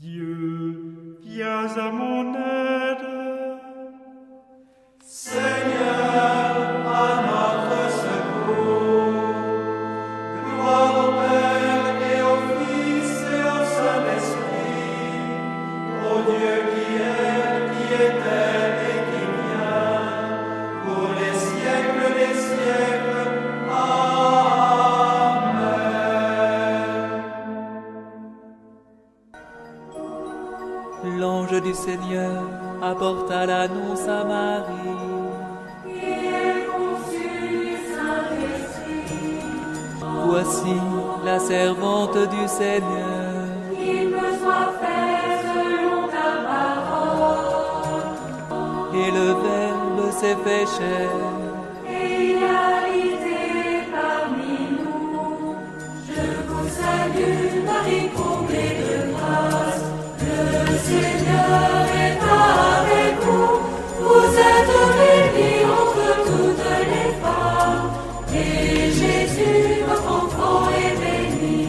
Dieu, viens à mon aide. Seigneur, à notre secours. Gloire au Père et au Fils et au Saint-Esprit, au Dieu qui était et qui vient, pour les siècles des siècles. Amen. L'ange du Seigneur apporta l'annonce à Marie. Voici la servante du Seigneur. Qu'il me soit fait selon ta parole. Et le Verbe s'est fait chair. Et il a habité parmi nous. Je vous salue, Marie, comblée de grâce. Le Seigneur est avec vous. Vous êtes bénie entre toutes les femmes. Et Jésus, votre enfant, est béni.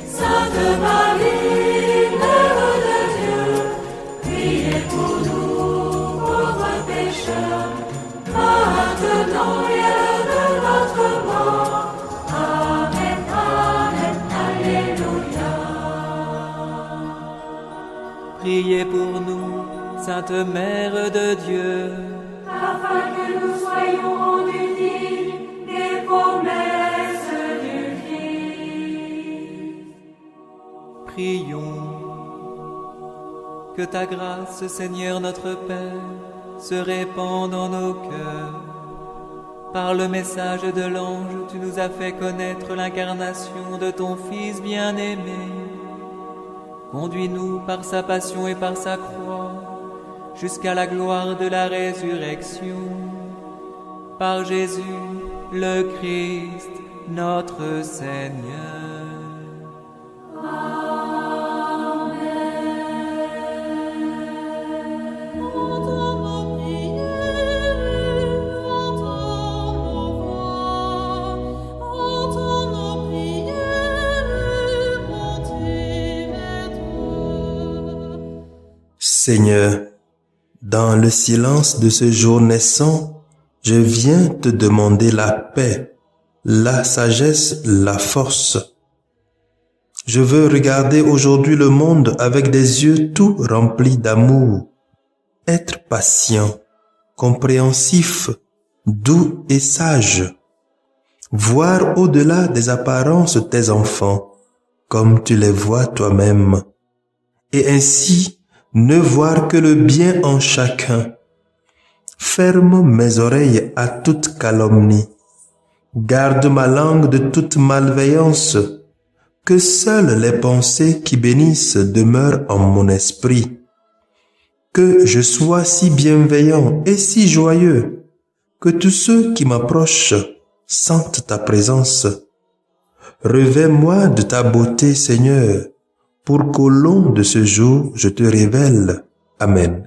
Sainte Marie, Mère de Dieu, priez pour nous, pauvres pécheurs, maintenant et à l'heure de notre mort. Amen, Amen, Alléluia. Priez pour nous, Sainte Mère de Dieu. Afin que nous soyons rendus dignes des promesses du Christ. Prions. Que ta grâce, Seigneur notre Père, se répande en nos cœurs. Par le message de l'ange, tu nous as fait connaître l'incarnation de ton Fils bien-aimé. Conduis-nous par sa passion et par sa croix, jusqu'à la gloire de la résurrection. Par Jésus, le Christ, notre Seigneur. Seigneur, dans le silence de ce jour naissant, je viens te demander la paix, la sagesse, la force. Je veux regarder aujourd'hui le monde avec des yeux tout remplis d'amour, être patient, compréhensif, doux et sage, voir au-delà des apparences tes enfants, comme tu les vois toi-même, et ainsi ne voir que le bien en chacun. Ferme mes oreilles à toute calomnie. Garde ma langue de toute malveillance. Que seules les pensées qui bénissent demeurent en mon esprit. Que je sois si bienveillant et si joyeux, que tous ceux qui m'approchent sentent ta présence. Revêt-moi de ta beauté, Seigneur, pour qu'au long de ce jour, je te révèle. Amen.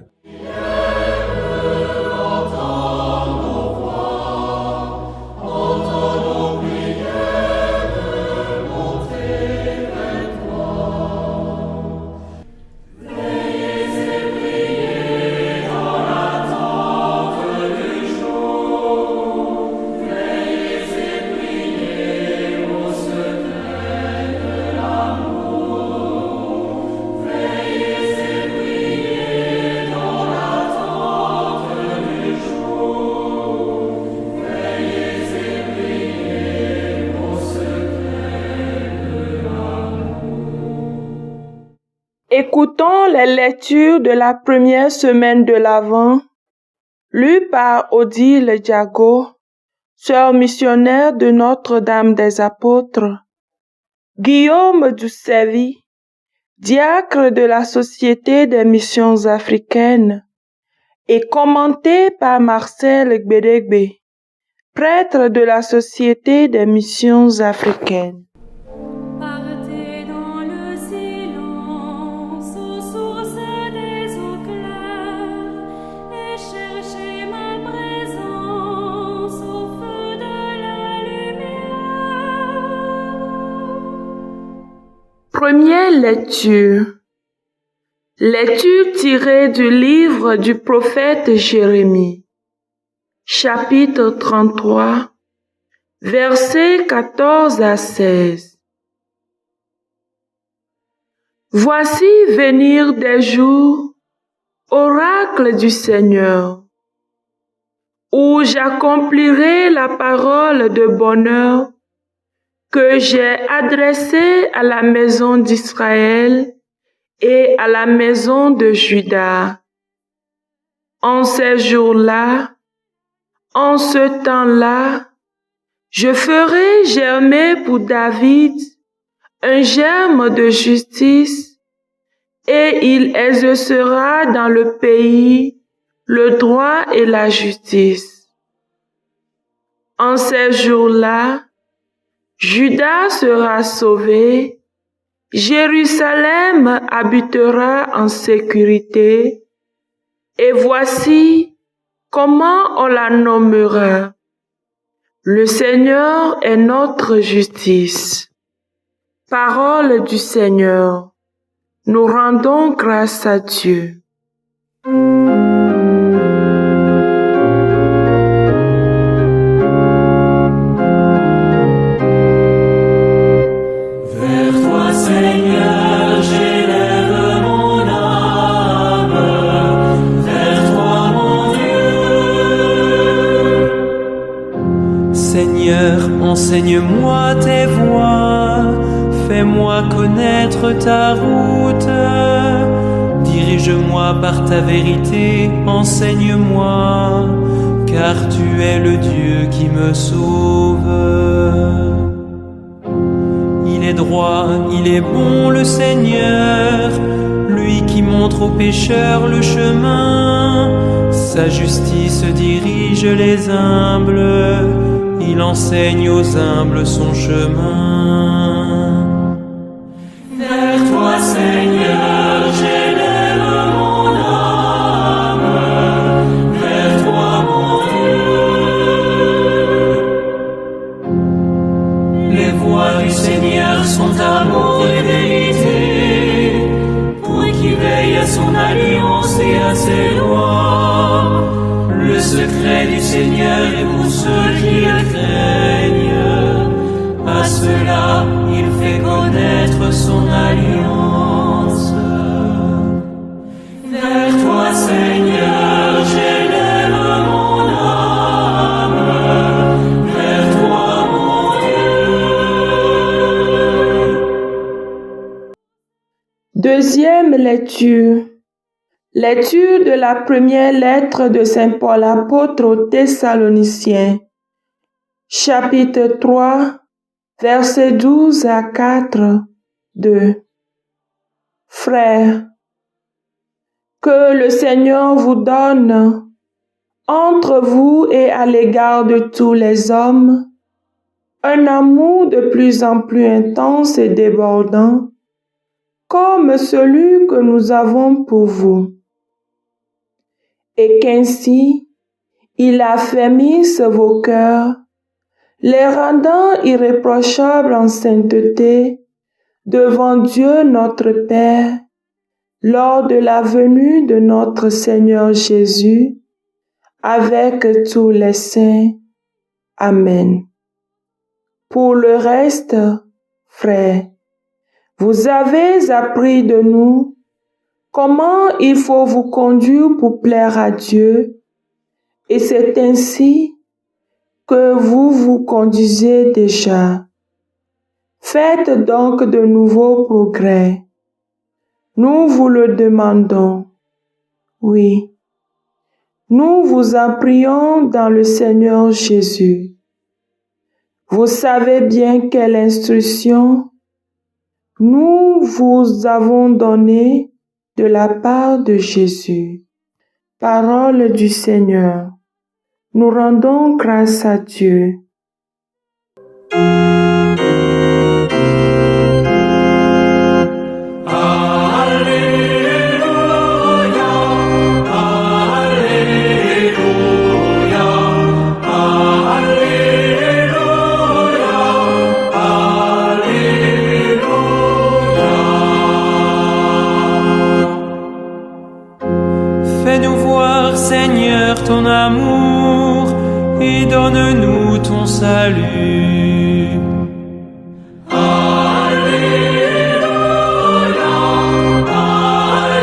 Écoutons les lectures de la première semaine de l'Avent, lues par Odile Diago, sœur missionnaire de Notre-Dame des Apôtres, Guillaume Ducevi, diacre de la Société des missions africaines, et commenté par Marcel Gbedegbe, prêtre de la Société des missions africaines. Partez dans le silence aux sources des eaux claires et cherchez ma présence au feu de la lumière. Première lecture. Lecture tirée du livre du prophète Jérémie, chapitre 33, versets 14 à 16. Voici venir des jours, oracle du Seigneur, où j'accomplirai la parole de bonheur que j'ai adressée à la maison d'Israël et à la maison de Juda. En ces jours-là, en ce temps-là, je ferai germer pour David un germe de justice, et il exercera dans le pays le droit et la justice. En ces jours-là, Juda sera sauvé, Jérusalem habitera en sécurité, et voici comment on la nommera. Le Seigneur est notre justice. Parole du Seigneur. Nous rendons grâce à Dieu. Seigneur, enseigne-moi tes voies, fais-moi connaître ta route. Dirige-moi par ta vérité, enseigne-moi, car tu es le Dieu qui me sauve. Il est droit, il est bon le Seigneur, lui qui montre aux pécheurs le chemin. Sa justice dirige les humbles, il enseigne aux humbles son chemin. Vers toi, Seigneur, j'élève mon âme. Vers toi, mon Dieu. Les voies du Seigneur sont amour et vérité, pour qui veille à son alliance et à ses lois. Le secret du Seigneur est pour ceux qui le craignent. À ceux-là, il fait connaître son alliance. Vers toi, Seigneur, j'élève mon âme. Vers toi, mon Dieu. Deuxième lecture. Lecture de la première lettre de Saint Paul apôtre aux Thessaloniciens, chapitre 3, versets 12 à 4, 2. Frères, que le Seigneur vous donne, entre vous et à l'égard de tous les hommes, un amour de plus en plus intense et débordant, comme celui que nous avons pour vous. Et qu'ainsi, il affermisse vos cœurs, les rendant irréprochables en sainteté devant Dieu notre Père, lors de la venue de notre Seigneur Jésus, avec tous les saints. Amen. Pour le reste, frères, vous avez appris de nous comment il faut vous conduire pour plaire à Dieu, et c'est ainsi que vous vous conduisez déjà. Faites donc de nouveaux progrès. Nous vous le demandons. Oui. Nous vous en prions dans le Seigneur Jésus. Vous savez bien quelle instruction nous vous avons donnée de la part de Jésus. Parole du Seigneur. Nous rendons grâce à Dieu. Seigneur, ton amour et donne-nous ton salut. Alléluia,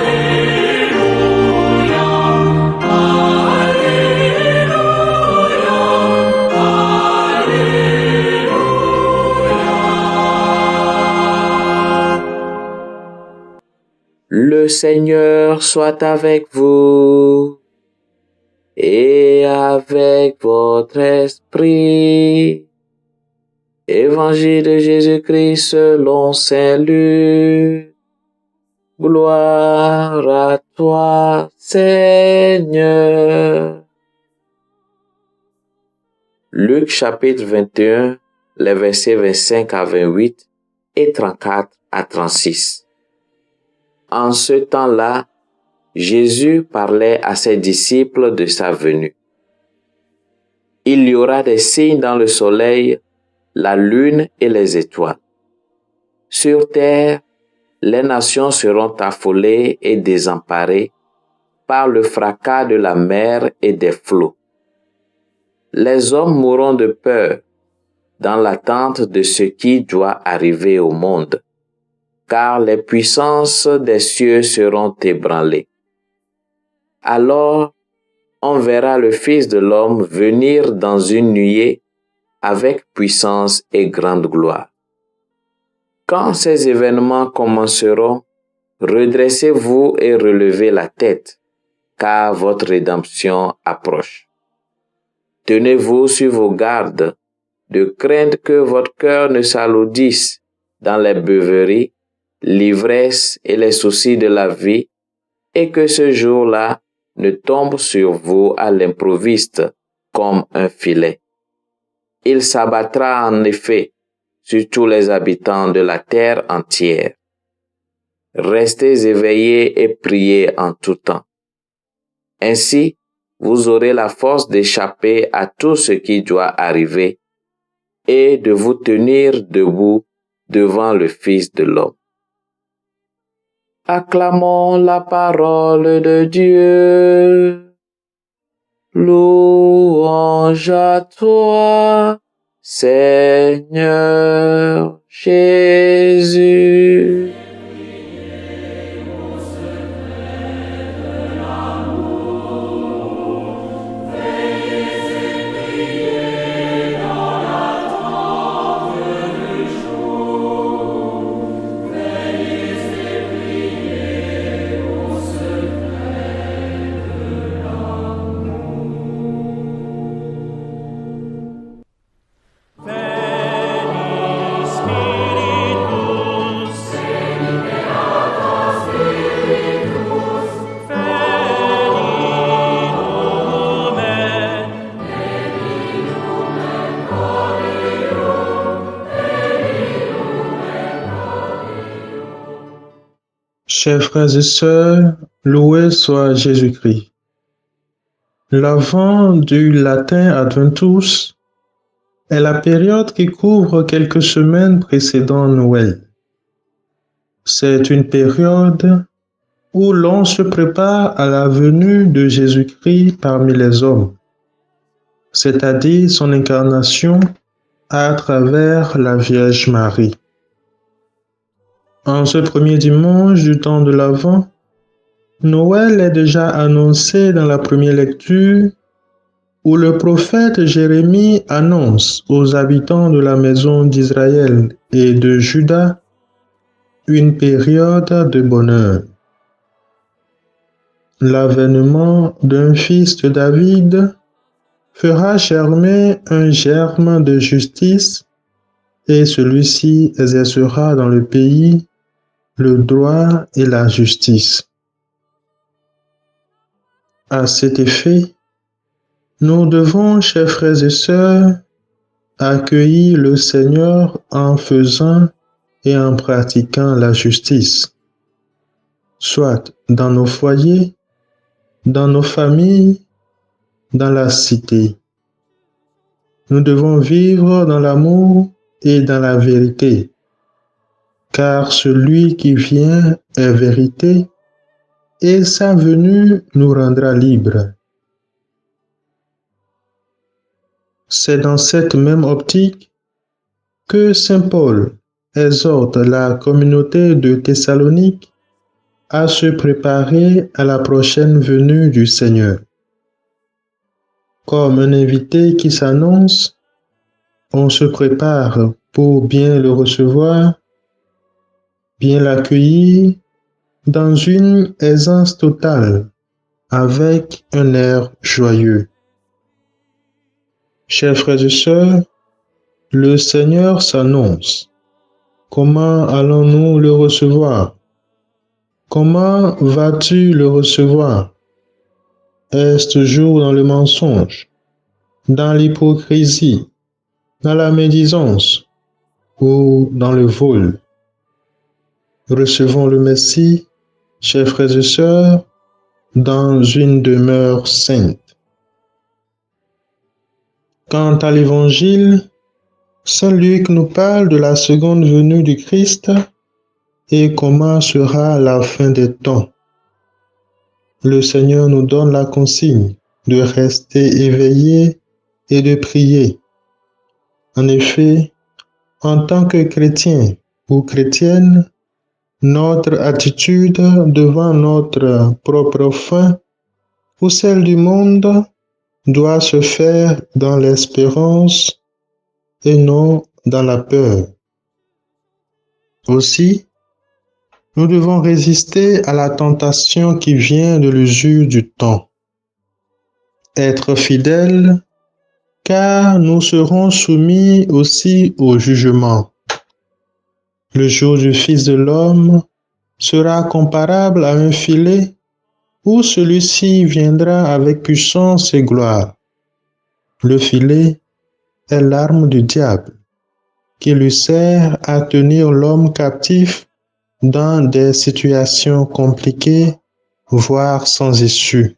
Alléluia, Alléluia. Le Seigneur soit avec vous et avec votre esprit. Évangile de Jésus-Christ selon Saint Luc. Gloire à toi, Seigneur. Luc chapitre 21, les versets 25 à 28 et 34 à 36. En ce temps-là, Jésus parlait à ses disciples de sa venue. Il y aura des signes dans le soleil, la lune et les étoiles. Sur terre, les nations seront affolées et désemparées par le fracas de la mer et des flots. Les hommes mourront de peur dans l'attente de ce qui doit arriver au monde, car les puissances des cieux seront ébranlées. Alors, on verra le Fils de l'homme venir dans une nuée avec puissance et grande gloire. Quand ces événements commenceront, redressez-vous et relevez la tête, car votre rédemption approche. Tenez-vous sur vos gardes, de crainte que votre cœur ne s'alourdisse dans les beuveries, l'ivresse et les soucis de la vie, et que ce jour-là ne tombe sur vous à l'improviste comme un filet. Il s'abattra en effet sur tous les habitants de la terre entière. Restez éveillés et priez en tout temps. Ainsi, vous aurez la force d'échapper à tout ce qui doit arriver et de vous tenir debout devant le Fils de l'homme. Acclamons la parole de Dieu. Louange à toi, Seigneur Jésus. Chers frères et sœurs, loué soit Jésus-Christ. L'Avent du latin Adventus est la période qui couvre quelques semaines précédant Noël. C'est une période où l'on se prépare à la venue de Jésus-Christ parmi les hommes, c'est-à-dire son incarnation à travers la Vierge Marie. En ce premier dimanche du temps de l'Avent, Noël est déjà annoncé dans la première lecture où le prophète Jérémie annonce aux habitants de la maison d'Israël et de Juda une période de bonheur. L'avènement d'un fils de David fera germer un germe de justice et celui-ci exercera dans le pays le droit et la justice. À cet effet, nous devons, chers frères et sœurs, accueillir le Seigneur en faisant et en pratiquant la justice, soit dans nos foyers, dans nos familles, dans la cité. Nous devons vivre dans l'amour et dans la vérité, car celui qui vient est vérité et sa venue nous rendra libres. C'est dans cette même optique que Saint Paul exhorte la communauté de Thessalonique à se préparer à la prochaine venue du Seigneur. Comme un invité qui s'annonce, on se prépare pour bien le recevoir, bien l'accueillir dans une aisance totale, avec un air joyeux. Chers frères et sœurs, le Seigneur s'annonce. Comment allons-nous le recevoir? Comment vas-tu le recevoir? Est-ce toujours dans le mensonge, dans l'hypocrisie, dans la médisance ou dans le vol? Recevons le Messie, chers frères et sœurs, dans une demeure sainte. Quant à l'Évangile, Saint Luc nous parle de la seconde venue du Christ et comment sera la fin des temps. Le Seigneur nous donne la consigne de rester éveillés et de prier. En effet, en tant que chrétien ou chrétienne, notre attitude devant notre propre fin ou celle du monde doit se faire dans l'espérance et non dans la peur. Aussi, nous devons résister à la tentation qui vient de l'usure du temps. Être fidèles, car nous serons soumis aussi au jugement. Le jour du Fils de l'homme sera comparable à un filet où celui-ci viendra avec puissance et gloire. Le filet est l'arme du diable qui lui sert à tenir l'homme captif dans des situations compliquées, voire sans issue.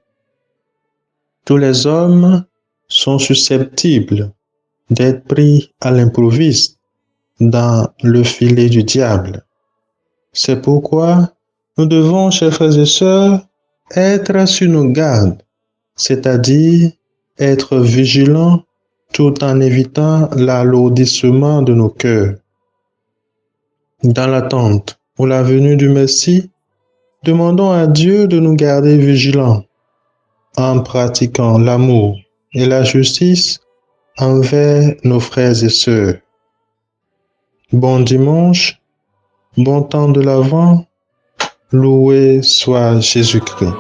Tous les hommes sont susceptibles d'être pris à l'improviste dans le filet du diable. C'est pourquoi nous devons, chers frères et sœurs, être sur nos gardes, c'est-à-dire être vigilants tout en évitant l'alourdissement de nos cœurs. Dans l'attente pour la venue du Messie, demandons à Dieu de nous garder vigilants en pratiquant l'amour et la justice envers nos frères et sœurs. Bon dimanche, bon temps de l'Avent, loué soit Jésus-Christ.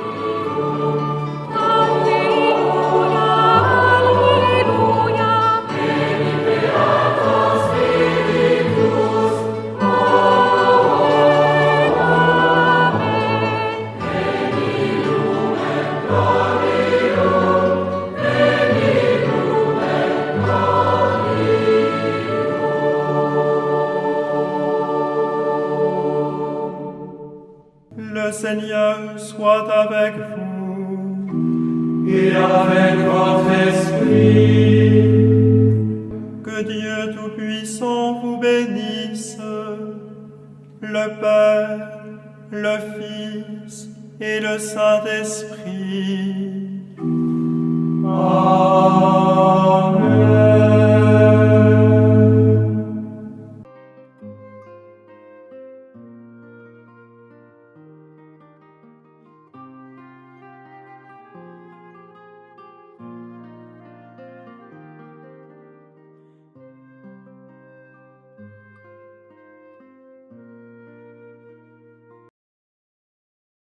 Le Seigneur soit avec vous. Et avec votre esprit. Que Dieu Tout-Puissant vous bénisse, le Père, le Fils et le Saint-Esprit. Amen.